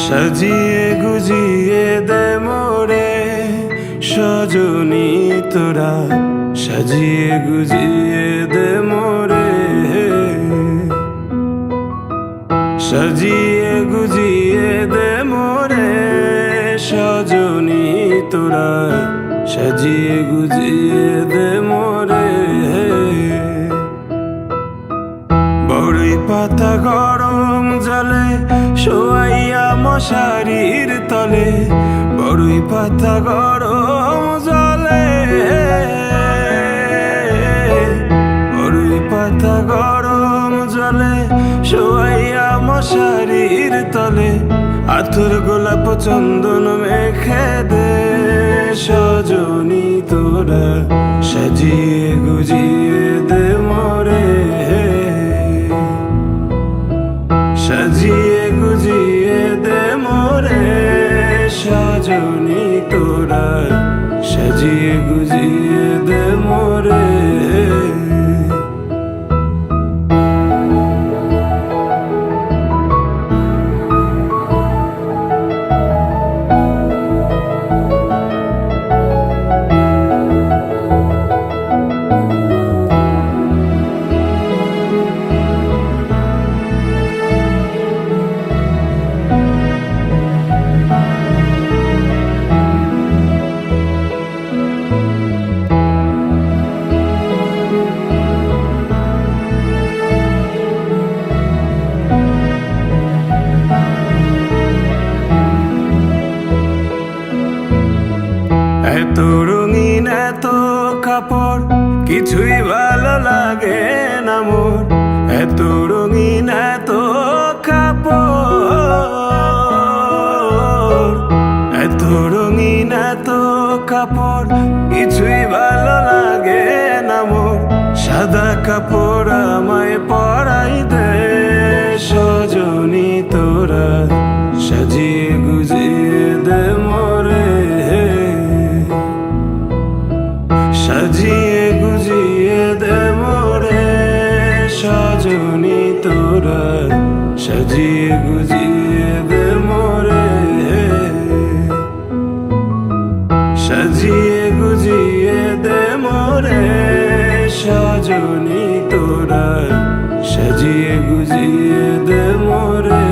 সাজিয়ে গুজিয়ে দে মোরে সজনী তোরা, সাজিয়ে গুজিয়ে দে মোরে, সাজিয়ে গুজিয়ে দে মোরে সজনী তোরা, সাজিয়ে গুজিয়ে দে মোরে। বড়ই পাতা গরম জলে শোয়াইয়া মশারির তলে, বড়ই পাতা গরম জলে, বড়ই পাতা গরম জলে শোয়াইয়া মশারির তলে, আতর গোলাপ চন্দন মেখে দে সজনী তোরা, সাজিয়ে গুজিয়ে দে মোরে, সাজিয়ে গুজিয়ে দে মোরে সজনী তোরা, সাজিয়ে গুজিয়ে দে মোরে। এত রঙিন এত কাপড় কিছুই ভালো লাগে না মোর, এত রঙিন এত কাপড়, এত রঙিন এত কাপড় কিছুই ভালো লাগে না মোর, সাদা কাপড় আমায় পরাই দে সজনী তোরা, সাজিয়ে গুজিয়ে দে মোরে, সাজিয়ে গুজিয়ে দে মোরে সজনী তোরা, সাজিয়ে গুজিয়ে দে মোরে, সাজিয়ে গুজিয়ে দে মোরে সজনী তোরা, সাজিয়ে গুজিয়ে দে মোরে।